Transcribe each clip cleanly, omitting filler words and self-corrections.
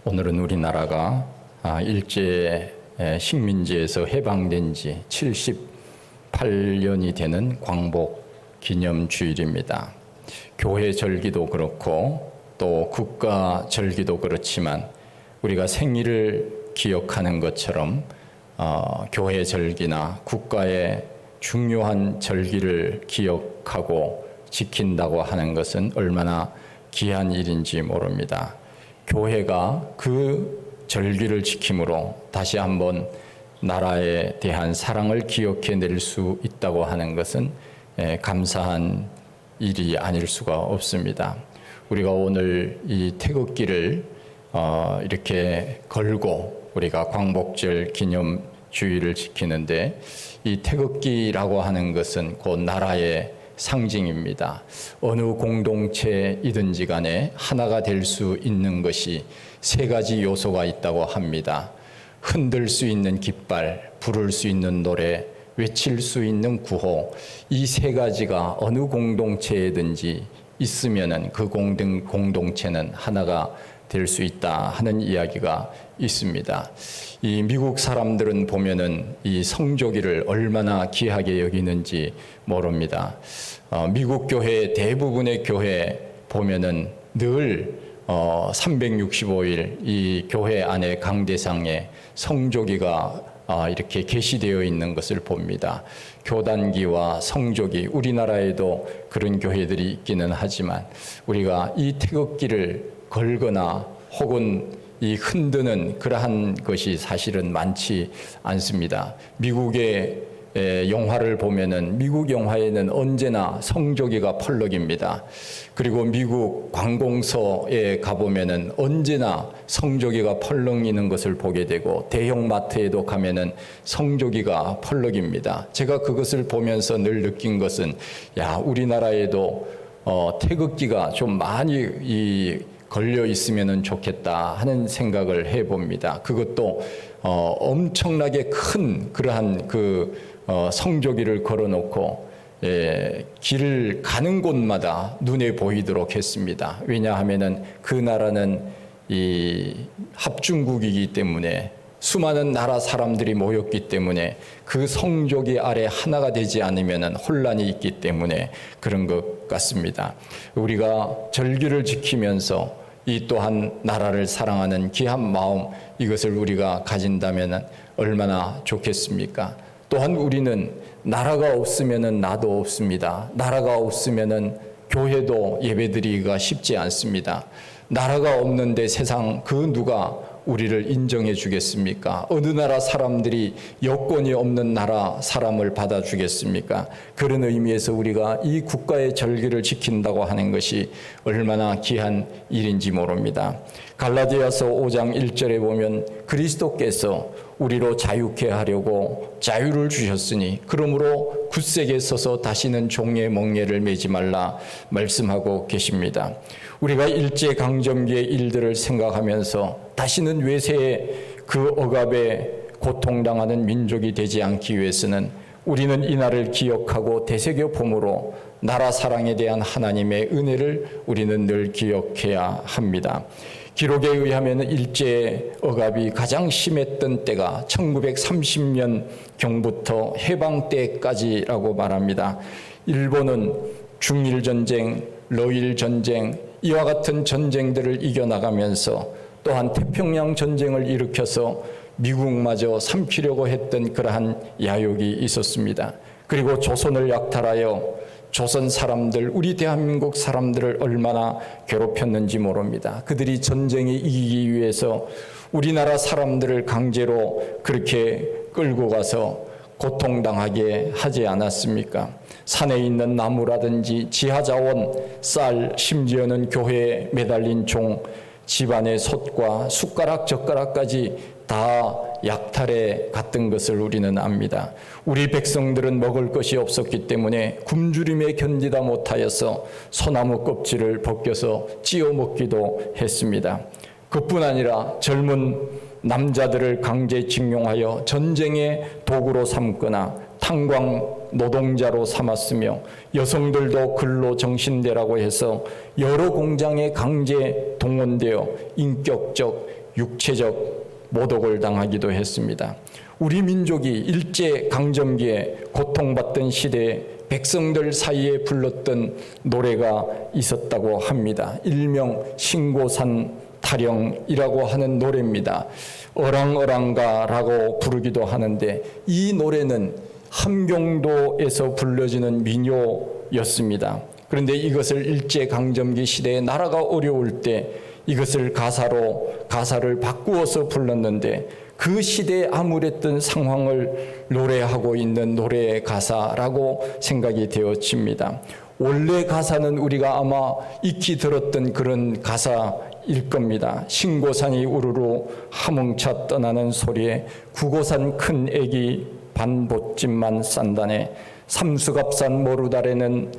오늘은 우리나라가 일제 식민지에서 해방된 지 78년이 되는 광복 기념주일입니다. 교회 절기도 그렇고 또 국가 절기도 그렇지만 우리가 생일을 기억하는 것처럼 교회 절기나 국가의 중요한 절기를 기억하고 지킨다고 하는 것은 얼마나 귀한 일인지 모릅니다. 교회가 그 절기를 지킴으로 다시 한번 나라에 대한 사랑을 기억해낼 수 있다고 하는 것은 감사한 일이 아닐 수가 없습니다. 우리가 오늘 이 태극기를 이렇게 걸고 우리가 광복절 기념주의를 지키는데, 이 태극기라고 하는 것은 곧 나라의 상징입니다. 어느 공동체이든지 간에 하나가 될 수 있는 것이 세 가지 요소가 있다고 합니다. 흔들 수 있는 깃발, 부를 수 있는 노래, 외칠 수 있는 구호, 이 세 가지가 어느 공동체에든지 있으면은 그 공동체는 하나가 될 수 있다 하는 이야기가 있습니다. 이 미국 사람들은 보면은 이 성조기를 얼마나 귀하게 여기는지 모릅니다. 미국 교회 대부분의 교회 보면은 늘 365일 이 교회 안에 강대상에 성조기가 이렇게 게시되어 있는 것을 봅니다. 교단기와 성조기, 우리나라에도 그런 교회들이 있기는 하지만 우리가 이 태극기를 걸거나 혹은 이 흔드는 그러한 것이 사실은 많지 않습니다. 미국의 영화를 보면은 미국 영화에는 언제나 성조기가 펄럭입니다. 그리고 미국 관공서에 가보면은 언제나 성조기가 펄럭이는 것을 보게 되고, 대형 마트에도 가면은 성조기가 펄럭입니다. 제가 그것을 보면서 늘 느낀 것은, 우리나라에도 태극기가 좀 많이 걸려 있으면 좋겠다 하는 생각을 해봅니다. 그것도 엄청나게 큰 그러한 성조기를 걸어놓고 길을 가는 곳마다 눈에 보이도록 했습니다. 왜냐하면은 그 나라는 이 합중국이기 때문에, 수많은 나라 사람들이 모였기 때문에 그 성조기 아래 하나가 되지 않으면 혼란이 있기 때문에 그런 것 같습니다. 우리가 절기를 지키면서 이 또한 나라를 사랑하는 귀한 마음, 이것을 우리가 가진다면 얼마나 좋겠습니까? 또한 우리는 나라가 없으면 나도 없습니다. 나라가 없으면 교회도 예배드리기가 쉽지 않습니다. 나라가 없는데 세상 그 누가 우리를 인정해 주겠습니까? 어느 나라 사람들이 여권이 없는 나라 사람을 받아주겠습니까? 그런 의미에서 우리가 이 국가의 절기를 지킨다고 하는 것이 얼마나 귀한 일인지 모릅니다. 갈라디아서 5장 1절에 보면 그리스도께서 우리로 자유케 하려고 자유를 주셨으니 그러므로 굳세게 서서 다시는 종의 멍에를 매지 말라 말씀하고 계십니다. 우리가 일제강점기의 일들을 생각하면서 다시는 외세의 그 억압에 고통당하는 민족이 되지 않기 위해서는 우리는 이날을 기억하고 되새겨 봄으로 나라 사랑에 대한 하나님의 은혜를 우리는 늘 기억해야 합니다. 기록에 의하면 일제 억압이 가장 심했던 때가 1930년 경부터 해방 때까지라고 말합니다. 일본은 중일전쟁, 러일전쟁, 이와 같은 전쟁들을 이겨나가면서 또한 태평양 전쟁을 일으켜서 미국마저 삼키려고 했던 그러한 야욕이 있었습니다. 그리고 조선을 약탈하여 조선 사람들, 우리 대한민국 사람들을 얼마나 괴롭혔는지 모릅니다. 그들이 전쟁에 이기기 위해서 우리나라 사람들을 강제로 그렇게 끌고 가서 고통당하게 하지 않았습니까? 산에 있는 나무라든지 지하자원, 쌀, 심지어는 교회에 매달린 종, 집안의 솥과 숟가락, 젓가락까지 다 약탈해 갔던 것을 우리는 압니다. 우리 백성들은 먹을 것이 없었기 때문에 굶주림에 견디다 못하여서 소나무 껍질을 벗겨서 찧어 먹기도 했습니다. 그뿐 아니라 젊은 남자들을 강제징용하여 전쟁의 도구로 삼거나 탄광 노동자로 삼았으며, 여성들도 근로 정신대라고 해서 여러 공장에 강제 동원되어 인격적 육체적 모독을 당하기도 했습니다. 우리 민족이 일제 강점기에 고통받던 시대에 백성들 사이에 불렀던 노래가 있었다고 합니다. 일명 신고산 타령이라고 하는 노래입니다. 어랑어랑가라고 부르기도 하는데, 이 노래는 함경도에서 불려지는 민요였습니다. 그런데 이것을 일제강점기 시대에 나라가 어려울 때 이것을 가사를 바꾸어서 불렀는데, 그 시대에 암울했던 상황을 노래하고 있는 노래의 가사라고 생각이 되어집니다. 원래 가사는 우리가 아마 익히 들었던 그런 가사일 겁니다. 신고산이 우르르 하뭉차 떠나는 소리에 구고산 큰 애기 반봇집만 싼다네, 삼수갑산 모르다래는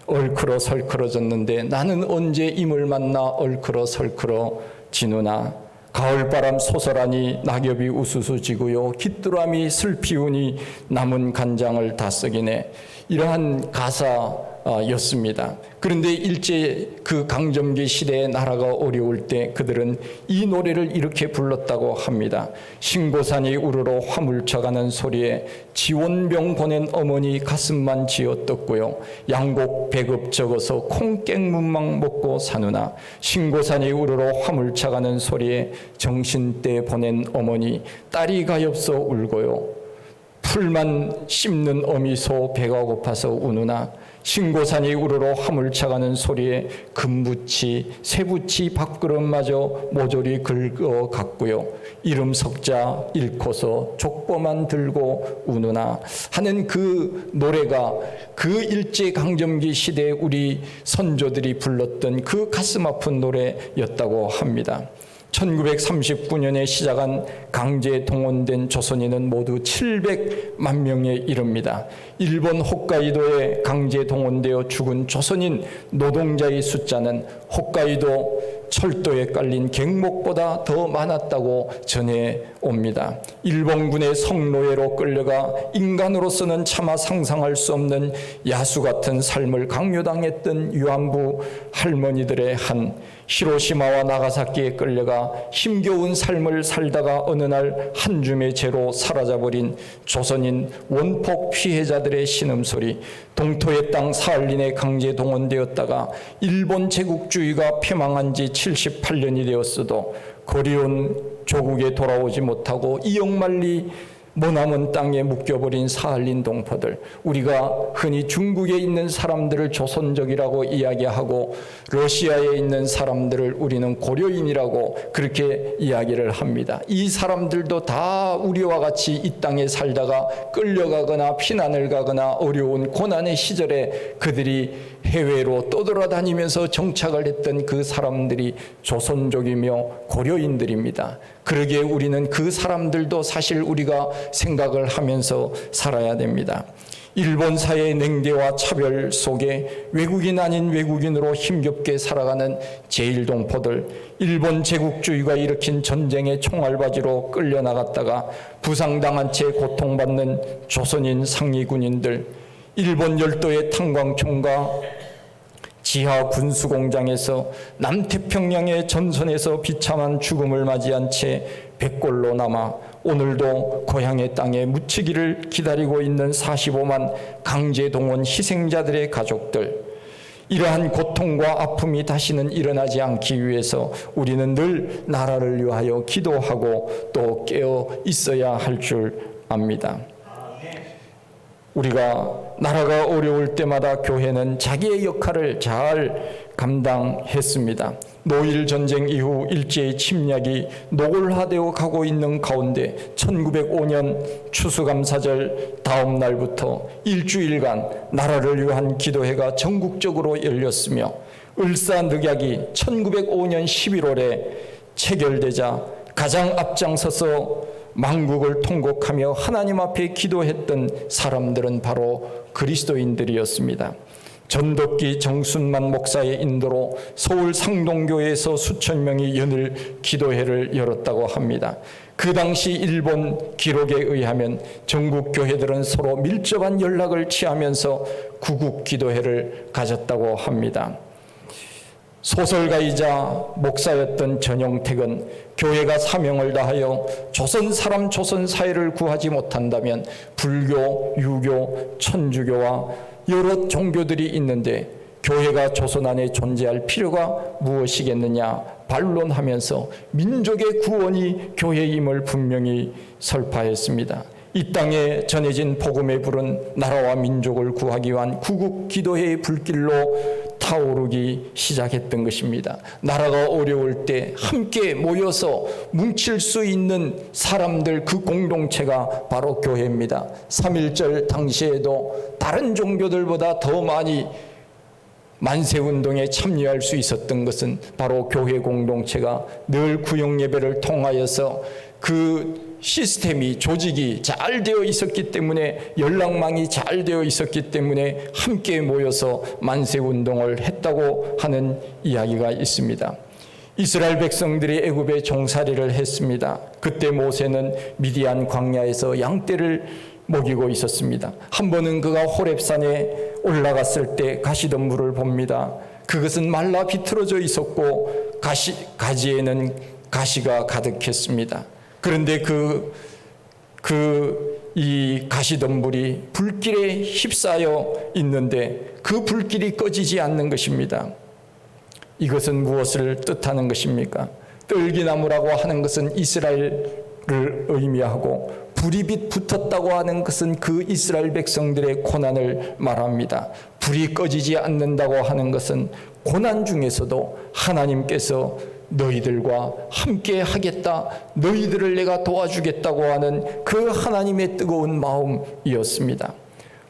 얼크러 설크러졌는데 나는 언제 임을 만나 얼크러 설크러지누나. 가을바람 솟아라니 낙엽이 우수수 지고요, 깃두람이 슬피우니 남은 간장을 다 썩이네. 이러한 가사였습니다. 그런데 일제 그 강점기 시대에 나라가 어려울 때 그들은 이 노래를 이렇게 불렀다고 합니다. 신고산이 우르르 화물쳐가는 소리에 지원병 보낸 어머니 가슴만 지어떴고요, 양곡 배급 적어서 콩깽문망 먹고 사누나. 신고산이 우르르 화물쳐가는 소리에 정신대 보낸 어머니 딸이 가엾어 울고요, 풀만 씹는 어미소 배가 고파서 우누나. 신고산이 우르르 화물차가는 소리에 금부치 쇠부치 밥그릇마저 모조리 긁어갔고요, 이름 석자 잃고서 족보만 들고 우누나 하는 그 노래가 그 일제강점기 시대에 우리 선조들이 불렀던 그 가슴 아픈 노래였다고 합니다. 1939년에 시작한 강제 동원된 조선인은 모두 700만 명에 이릅니다. 일본 홋카이도에 강제 동원되어 죽은 조선인 노동자의 숫자는 홋카이도 철도에 깔린 갱목보다 더 많았다고 전해옵니다. 일본군의 성노예로 끌려가 인간으로서는 차마 상상할 수 없는 야수 같은 삶을 강요당했던 위안부 할머니들의 한, 히로시마와 나가사키에 끌려가 힘겨운 삶을 살다가 어느 날 한 줌의 죄로 사라져버린 조선인 원폭 피해자들의 신음소리, 동토의 땅 사할린에 강제 동원되었다가 일본 제국주의가 폐망한 지 78년이 되었어도 그리운 조국에 돌아오지 못하고 이역만리 머나먼 땅에 묶여버린 사할린 동포들, 우리가 흔히 중국에 있는 사람들을 조선족이라고 이야기하고 러시아에 있는 사람들을 우리는 고려인이라고 그렇게 이야기를 합니다. 이 사람들도 다 우리와 같이 이 땅에 살다가 끌려가거나 피난을 가거나 어려운 고난의 시절에 그들이 해외로 떠돌아다니면서 정착을 했던 그 사람들이 조선족이며 고려인들입니다. 그러기에 우리는 그 사람들도 사실 우리가 생각을 하면서 살아야 됩니다. 일본 사회의 냉대와 차별 속에 외국인 아닌 외국인으로 힘겹게 살아가는 제1동포들, 일본 제국주의가 일으킨 전쟁의 총알바지로 끌려나갔다가 부상당한 채 고통받는 조선인 상위군인들, 일본 열도의 탄광촌과 지하 군수공장에서 남태평양의 전선에서 비참한 죽음을 맞이한 채 백골로 남아 오늘도 고향의 땅에 묻히기를 기다리고 있는 45만 강제동원 희생자들의 가족들, 이러한 고통과 아픔이 다시는 일어나지 않기 위해서 우리는 늘 나라를 위하여 기도하고 또 깨어 있어야 할 줄 압니다. 우리가 나라가 어려울 때마다 교회는 자기의 역할을 잘 감당했습니다. 노일 전쟁 이후 일제의 침략이 노골화되어 가고 있는 가운데 1905년 추수감사절 다음 날부터 일주일간 나라를 위한 기도회가 전국적으로 열렸으며 을사늑약이 1905년 11월에 체결되자 가장 앞장서서 만국을 통곡하며 하나님 앞에 기도했던 사람들은 바로 그리스도인들이었습니다. 전덕기 정순만 목사의 인도로 서울 상동교회에서 수천 명이 연일 기도회를 열었다고 합니다. 그 당시 일본 기록에 의하면 전국 교회들은 서로 밀접한 연락을 취하면서 구국 기도회를 가졌다고 합니다. 소설가이자 목사였던 전용택은 교회가 사명을 다하여 조선 사람 조선 사회를 구하지 못한다면 불교, 유교, 천주교와 여러 종교들이 있는데 교회가 조선 안에 존재할 필요가 무엇이겠느냐 반론하면서 민족의 구원이 교회임을 분명히 설파했습니다. 이 땅에 전해진 복음의 불은 나라와 민족을 구하기 위한 구국 기도회의 불길로 타오르기 시작했던 것입니다. 나라가 어려울 때 함께 모여서 뭉칠 수 있는 사람들, 그 공동체가 바로 교회입니다. 3.1절 당시에도 다른 종교들보다 더 많이 만세운동에 참여할 수 있었던 것은 바로 교회 공동체가 늘 구역예배를 통하여서 그 시스템이, 조직이 잘 되어 있었기 때문에, 연락망이 잘 되어 있었기 때문에 함께 모여서 만세운동을 했다고 하는 이야기가 있습니다. 이스라엘 백성들이 애굽에 종살이를 했습니다. 그때 모세는 미디안 광야에서 양떼를 먹이고 있었습니다. 한 번은 그가 호렙산에 올라갔을 때 가시덤불을 봅니다. 그것은 말라 비틀어져 있었고 가지에는 가시가 가득했습니다. 그런데 이 가시덤불이 불길에 휩싸여 있는데 그 불길이 꺼지지 않는 것입니다. 이것은 무엇을 뜻하는 것입니까? 떨기나무라고 하는 것은 이스라엘을 의미하고 불이 빛 붙었다고 하는 것은 그 이스라엘 백성들의 고난을 말합니다. 불이 꺼지지 않는다고 하는 것은 고난 중에서도 하나님께서 너희들과 함께 하겠다, 너희들을 내가 도와주겠다고 하는 그 하나님의 뜨거운 마음이었습니다.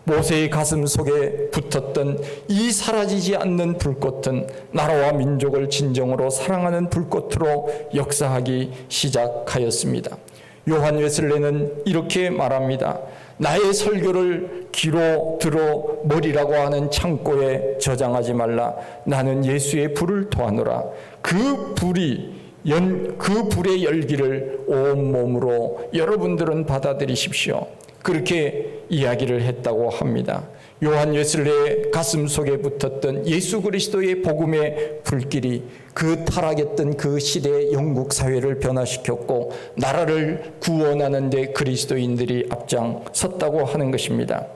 모세의 가슴 속에 붙었던 이 사라지지 않는 불꽃은 나라와 민족을 진정으로 사랑하는 불꽃으로 역사하기 시작하였습니다. 요한 웨슬레는 이렇게 말합니다. 나의 설교를 귀로 들어 머리라고 하는 창고에 저장하지 말라. 나는 예수의 불을 토하노라. 그 불의 열기를 온몸으로 여러분들은 받아들이십시오. 그렇게 이야기를 했다고 합니다. 요한 웨슬레의 가슴 속에 붙었던 예수 그리스도의 복음의 불길이 그 타락했던 그 시대의 영국 사회를 변화시켰고 나라를 구원하는 데 그리스도인들이 앞장섰다고 하는 것입니다.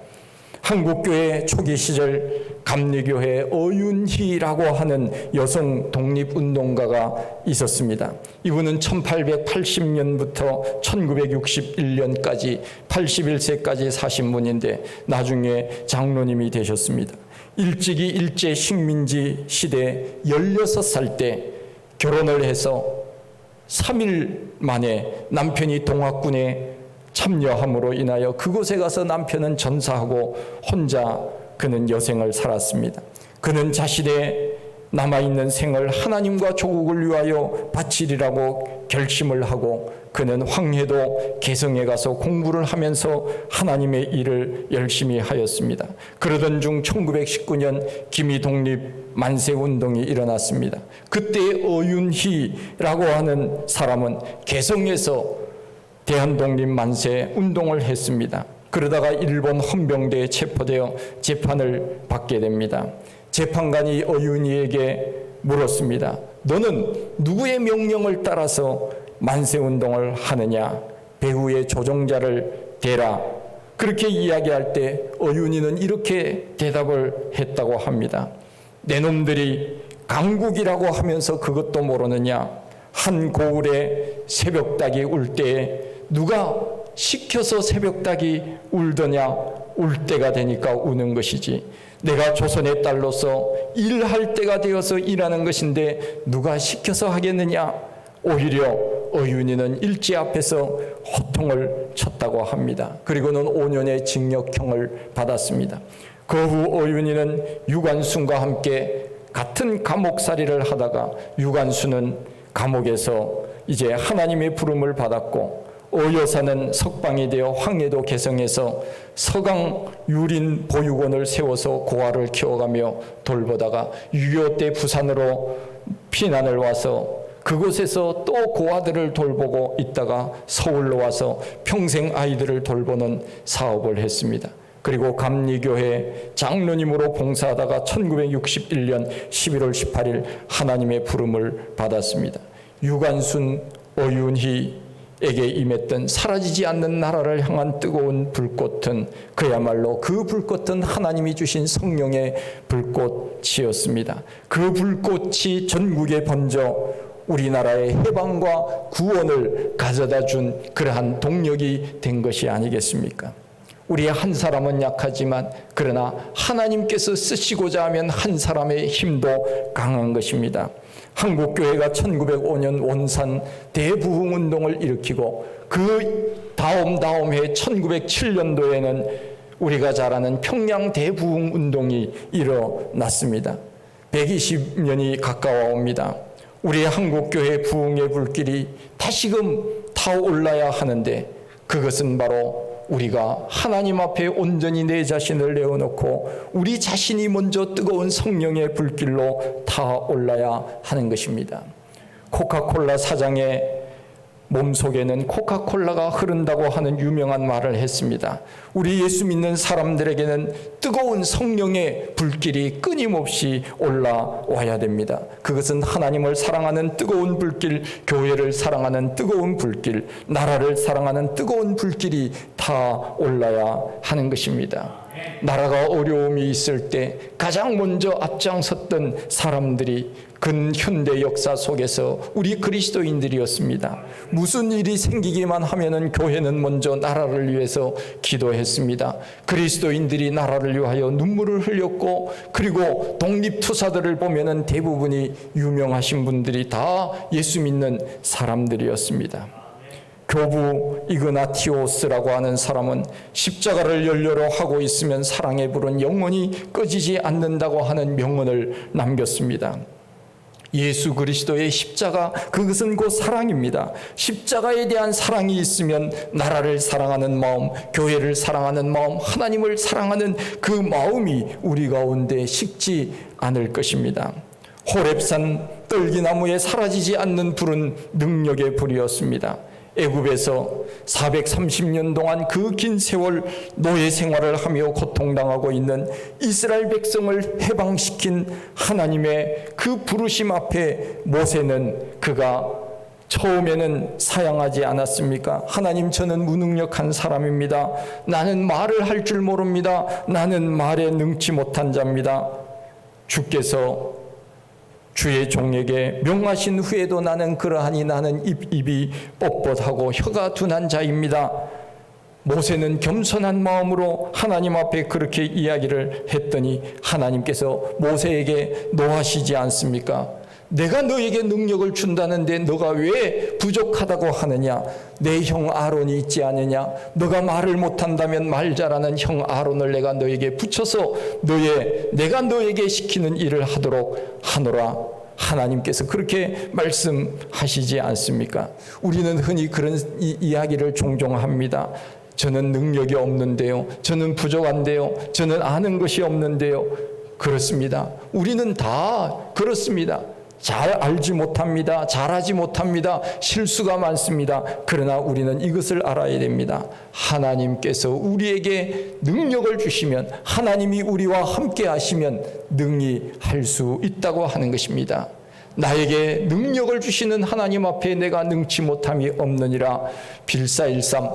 한국교회 초기 시절 감리교회 어윤희라고 하는 여성 독립운동가가 있었습니다. 이분은 1880년부터 1961년까지 81세까지 사신 분인데 나중에 장로님이 되셨습니다. 일찍이 일제 식민지 시대 16살 때 결혼을 해서 3일 만에 남편이 동학군에 참여함으로 인하여 그곳에 가서 남편은 전사하고 혼자 그는 여생을 살았습니다. 그는 자신의 남아있는 생을 하나님과 조국을 위하여 바치리라고 결심을 하고 그는 황해도 개성에 가서 공부를 하면서 하나님의 일을 열심히 하였습니다. 그러던 중 1919년 기미 독립 만세운동이 일어났습니다. 그때 어윤희라고 하는 사람은 개성에서 대한독립 만세 운동을 했습니다. 그러다가 일본 헌병대에 체포되어 재판을 받게 됩니다. 재판관이 어윤희에게 물었습니다. 너는 누구의 명령을 따라서 만세운동을 하느냐? 배후의 조종자를 대라. 그렇게 이야기할 때 어윤희는 이렇게 대답을 했다고 합니다. 내 놈들이 강국이라고 하면서 그것도 모르느냐? 한 고을에 새벽닭이 울 때에 누가 시켜서 새벽닭이 울더냐? 울 때가 되니까 우는 것이지. 내가 조선의 딸로서 일할 때가 되어서 일하는 것인데 누가 시켜서 하겠느냐? 오히려 어윤희는 일제 앞에서 호통을 쳤다고 합니다. 그리고는 5년의 징역형을 받았습니다. 그 후 어윤희는 유관순과 함께 같은 감옥살이를 하다가 유관순은 감옥에서 이제 하나님의 부름을 받았고 어여사는 석방이 되어 황해도 개성에서 서강 유린 보육원을 세워서 고아를 키워가며 돌보다가 6.25 때 부산으로 피난을 와서 그곳에서 또 고아들을 돌보고 있다가 서울로 와서 평생 아이들을 돌보는 사업을 했습니다. 그리고 감리교회 장로님으로 봉사하다가 1961년 11월 18일 하나님의 부름을 받았습니다. 유관순, 어윤희에게 임했던 사라지지 않는 나라를 향한 뜨거운 불꽃은 그야말로 그 불꽃은 하나님이 주신 성령의 불꽃이었습니다. 그 불꽃이 전국에 번져 우리나라의 해방과 구원을 가져다 준 그러한 동력이 된 것이 아니겠습니까? 우리 한 사람은 약하지만 그러나 하나님께서 쓰시고자 하면 한 사람의 힘도 강한 것입니다. 한국교회가 1905년 원산 대부흥운동을 일으키고 그 다음 해 1907년도에는 우리가 잘 아는 평양 대부흥운동이 일어났습니다. 120년이 가까워옵니다. 우리 한국교회 부흥의 불길이 다시금 타올라야 하는데 그것은 바로 우리가 하나님 앞에 온전히 내 자신을 내어놓고 우리 자신이 먼저 뜨거운 성령의 불길로 타올라야 하는 것입니다. 코카콜라 사장의 몸속에는 코카콜라가 흐른다고 하는 유명한 말을 했습니다. 우리 예수 믿는 사람들에게는 뜨거운 성령의 불길이 끊임없이 올라와야 됩니다. 그것은 하나님을 사랑하는 뜨거운 불길, 교회를 사랑하는 뜨거운 불길, 나라를 사랑하는 뜨거운 불길이 다 올라야 하는 것입니다. 나라가 어려움이 있을 때 가장 먼저 앞장섰던 사람들이 근현대 역사 속에서 우리 그리스도인들이었습니다. 무슨 일이 생기기만 하면은 교회는 먼저 나라를 위해서 기도했습니다. 그리스도인들이 나라를 위하여 눈물을 흘렸고, 그리고 독립투사들을 보면은 대부분이 유명하신 분들이 다 예수 믿는 사람들이었습니다. 교부 이그나티오스라고 하는 사람은 십자가를 연료로 하고 있으면 사랑의 불은 영원히 꺼지지 않는다고 하는 명언을 남겼습니다. 예수 그리스도의 십자가, 그것은 곧 사랑입니다. 십자가에 대한 사랑이 있으면 나라를 사랑하는 마음, 교회를 사랑하는 마음, 하나님을 사랑하는 그 마음이 우리 가운데 식지 않을 것입니다. 호렙산 떨기나무에 사라지지 않는 불은 능력의 불이었습니다. 애굽에서 430년 동안 그 긴 세월 노예 생활을 하며 고통당하고 있는 이스라엘 백성을 해방시킨 하나님의 그 부르심 앞에 모세는 그가 처음에는 사양하지 않았습니까? 하나님, 저는 무능력한 사람입니다. 나는 말을 할 줄 모릅니다. 나는 말에 능치 못한 자입니다. 주께서 주의 종에게 명하신 후에도 나는 그러하니 나는 입이 뻣뻣하고 혀가 둔한 자입니다. 모세는 겸손한 마음으로 하나님 앞에 그렇게 이야기를 했더니 하나님께서 모세에게 노하시지 않습니까? 내가 너에게 능력을 준다는데 너가 왜 부족하다고 하느냐? 내 형 아론이 있지 않느냐? 너가 말을 못한다면 말 잘하는 형 아론을 내가 너에게 붙여서 내가 너에게 시키는 일을 하도록 하노라. 하나님께서 그렇게 말씀하시지 않습니까? 우리는 흔히 그런 이야기를 종종 합니다. 저는 능력이 없는데요. 저는 부족한데요. 저는 아는 것이 없는데요. 그렇습니다. 우리는 다 그렇습니다. 잘 알지 못합니다. 잘하지 못합니다. 실수가 많습니다. 그러나 우리는 이것을 알아야 됩니다. 하나님께서 우리에게 능력을 주시면, 하나님이 우리와 함께 하시면 능히 할 수 있다고 하는 것입니다. 나에게 능력을 주시는 하나님 앞에 내가 능치 못함이 없느니라. 빌사일삼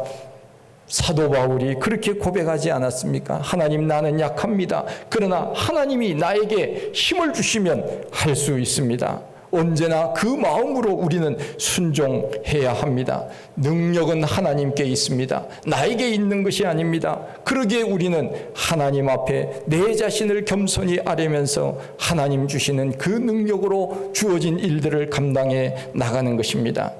사도 바울이 그렇게 고백하지 않았습니까? 하나님, 나는 약합니다. 그러나 하나님이 나에게 힘을 주시면 할 수 있습니다. 언제나 그 마음으로 우리는 순종해야 합니다. 능력은 하나님께 있습니다. 나에게 있는 것이 아닙니다. 그러기에 우리는 하나님 앞에 내 자신을 겸손히 아뢰면서 하나님 주시는 그 능력으로 주어진 일들을 감당해 나가는 것입니다.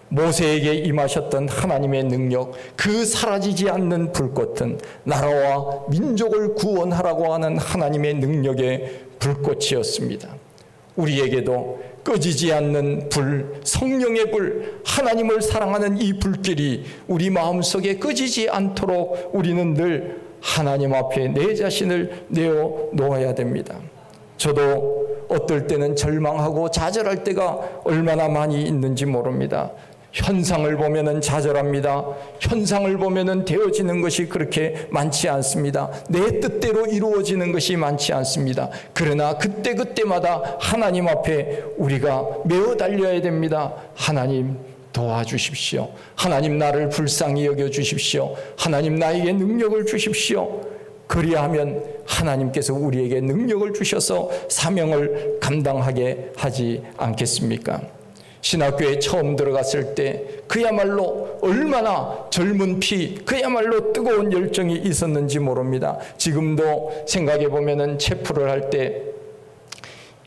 모세에게 임하셨던 하나님의 능력, 그 사라지지 않는 불꽃은 나라와 민족을 구원하라고 하는 하나님의 능력의 불꽃이었습니다. 우리에게도 꺼지지 않는 불, 성령의 불, 하나님을 사랑하는 이 불길이 우리 마음속에 꺼지지 않도록 우리는 늘 하나님 앞에 내 자신을 내어 놓아야 됩니다. 저도 어떨 때는 절망하고 좌절할 때가 얼마나 많이 있는지 모릅니다. 현상을 보면은 좌절합니다. 현상을 보면은 되어지는 것이 그렇게 많지 않습니다. 내 뜻대로 이루어지는 것이 많지 않습니다. 그러나 그때그때마다 하나님 앞에 우리가 매어 달려야 됩니다. 하나님 도와주십시오. 하나님 나를 불쌍히 여겨주십시오. 하나님 나에게 능력을 주십시오. 그리하면 하나님께서 우리에게 능력을 주셔서 사명을 감당하게 하지 않겠습니까? 신학교에 처음 들어갔을 때 그야말로 얼마나 젊은 피, 그야말로 뜨거운 열정이 있었는지 모릅니다. 지금도 생각해 보면은 체프를 할 때,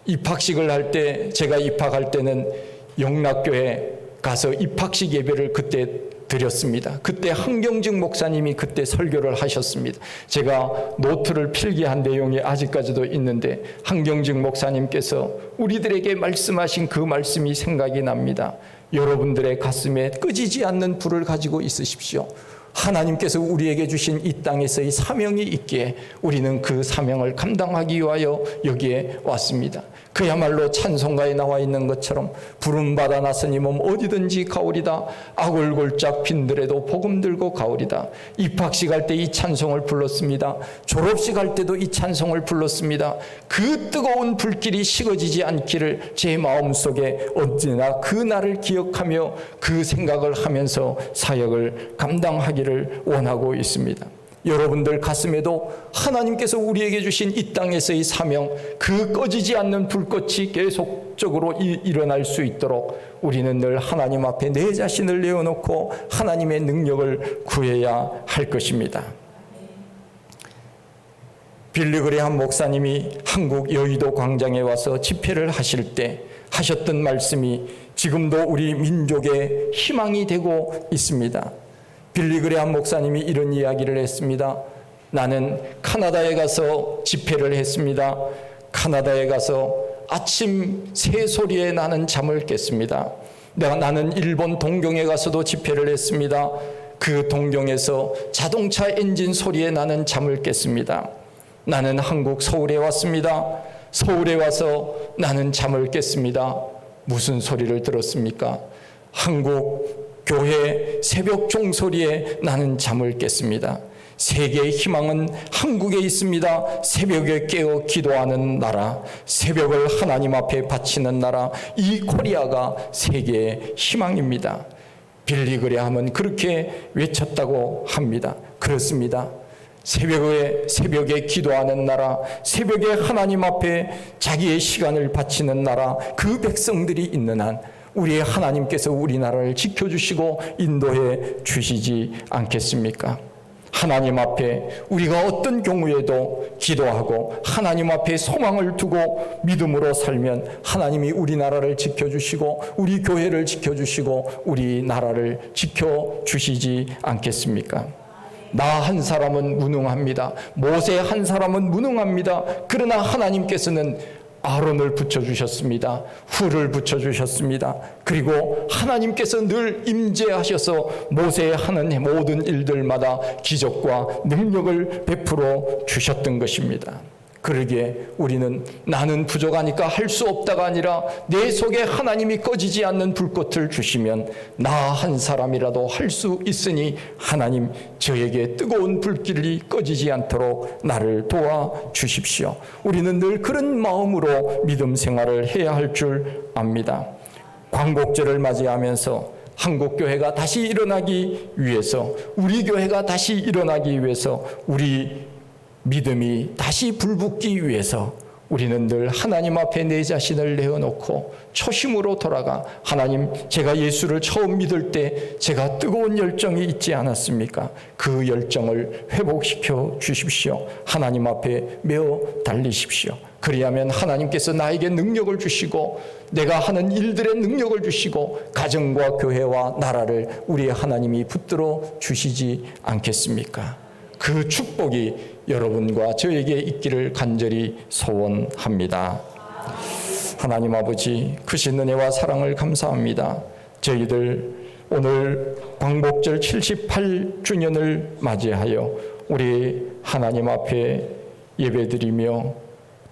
입학식을 할 때, 제가 입학할 때는 영락교에 가서 입학식 예배를 그때 드렸습니다. 그때 한경직 목사님이 그때 설교를 하셨습니다. 제가 노트를 필기한 내용이 아직까지도 있는데 한경직 목사님께서 우리들에게 말씀하신 그 말씀이 생각이 납니다. 여러분들의 가슴에 끄지지 않는 불을 가지고 있으십시오. 하나님께서 우리에게 주신 이 땅에서의 사명이 있기에 우리는 그 사명을 감당하기 위하여 여기에 왔습니다. 그야말로 찬송가에 나와 있는 것처럼 부름받아 나서니 몸 어디든지 가오리다. 아골골짝 빈들에도 복음 들고 가오리다. 입학식 할 때 이 찬송을 불렀습니다. 졸업식 할 때도 이 찬송을 불렀습니다. 그 뜨거운 불길이 식어지지 않기를 제 마음속에 언제나 그 날을 기억하며 그 생각을 하면서 사역을 감당하기를 원하고 있습니다. 여러분들 가슴에도 하나님께서 우리에게 주신 이 땅에서의 사명, 그 꺼지지 않는 불꽃이 계속적으로 일어날 수 있도록 우리는 늘 하나님 앞에 내 자신을 내어놓고 하나님의 능력을 구해야 할 것입니다. 빌리 그레함 목사님이 한국 여의도 광장에 와서 집회를 하실 때 하셨던 말씀이 지금도 우리 민족의 희망이 되고 있습니다. 빌리 그레함 목사님이 이런 이야기를 했습니다. 나는 카나다에 가서 집회를 했습니다. 카나다에 가서 아침 새소리에 나는 잠을 깼습니다. 나는 일본 동경에 가서도 집회를 했습니다. 그 동경에서 자동차 엔진 소리에 나는 잠을 깼습니다. 나는 한국 서울에 왔습니다. 서울에 와서 나는 잠을 깼습니다. 무슨 소리를 들었습니까? 한국 교회 새벽 종소리에 나는 잠을 깼습니다. 세계의 희망은 한국에 있습니다. 새벽에 깨어 기도하는 나라, 새벽을 하나님 앞에 바치는 나라, 이 코리아가 세계의 희망입니다. 빌리 그레함은 그렇게 외쳤다고 합니다. 그렇습니다. 새벽에 기도하는 나라, 새벽에 하나님 앞에 자기의 시간을 바치는 나라, 그 백성들이 있는 한 우리의 하나님께서 우리나라를 지켜주시고 인도해 주시지 않겠습니까? 하나님 앞에 우리가 어떤 경우에도 기도하고 하나님 앞에 소망을 두고 믿음으로 살면 하나님이 우리나라를 지켜주시고 우리 교회를 지켜주시고 우리나라를 지켜주시지 않겠습니까? 나 한 사람은 무능합니다. 모세 한 사람은 무능합니다. 그러나 하나님께서는 아론을 붙여주셨습니다. 훌을 붙여주셨습니다. 그리고 하나님께서 늘 임재하셔서 모세의 하는 모든 일들마다 기적과 능력을 베풀어 주셨던 것입니다. 그러기에 우리는 나는 부족하니까 할 수 없다가 아니라 내 속에 하나님이 꺼지지 않는 불꽃을 주시면 나 한 사람이라도 할 수 있으니 하나님 저에게 뜨거운 불길이 꺼지지 않도록 나를 도와주십시오. 우리는 늘 그런 마음으로 믿음 생활을 해야 할 줄 압니다. 광복절을 맞이하면서 한국교회가 다시 일어나기 위해서, 우리 교회가 다시 일어나기 위해서, 우리 믿음이 다시 불붙기 위해서 우리는 늘 하나님 앞에 내 자신을 내어놓고 초심으로 돌아가 하나님, 제가 예수를 처음 믿을 때 제가 뜨거운 열정이 있지 않았습니까? 그 열정을 회복시켜 주십시오. 하나님 앞에 메어 달리십시오. 그리하면 하나님께서 나에게 능력을 주시고 내가 하는 일들의 능력을 주시고 가정과 교회와 나라를 우리 하나님이 붙들어 주시지 않겠습니까? 그 축복이 여러분과 저에게 있기를 간절히 소원합니다. 하나님 아버지, 크신 은혜와 사랑을 감사합니다. 저희들 오늘 광복절 78주년을 맞이하여 우리 하나님 앞에 예배드리며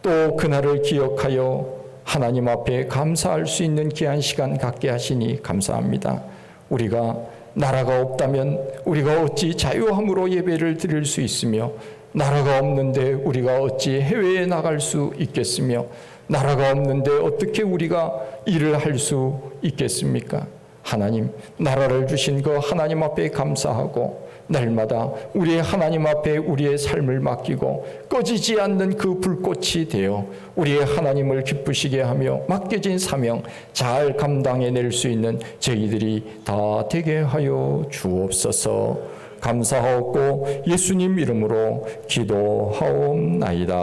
또 그날을 기억하여 하나님 앞에 감사할 수 있는 귀한 시간 갖게 하시니 감사합니다. 우리가 나라가 없다면 우리가 어찌 자유함으로 예배를 드릴 수 있으며, 나라가 없는데 우리가 어찌 해외에 나갈 수 있겠으며, 나라가 없는데 어떻게 우리가 일을 할 수 있겠습니까? 하나님, 나라를 주신 그 하나님 앞에 감사하고 날마다 우리의 하나님 앞에 우리의 삶을 맡기고 꺼지지 않는 그 불꽃이 되어 우리의 하나님을 기쁘시게 하며 맡겨진 사명 잘 감당해낼 수 있는 저희들이 다 되게 하여 주옵소서. 감사하고 예수님 이름으로 기도하옵나이다.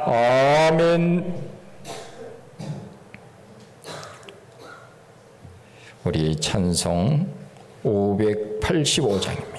아멘. 우리 찬송 585장입니다.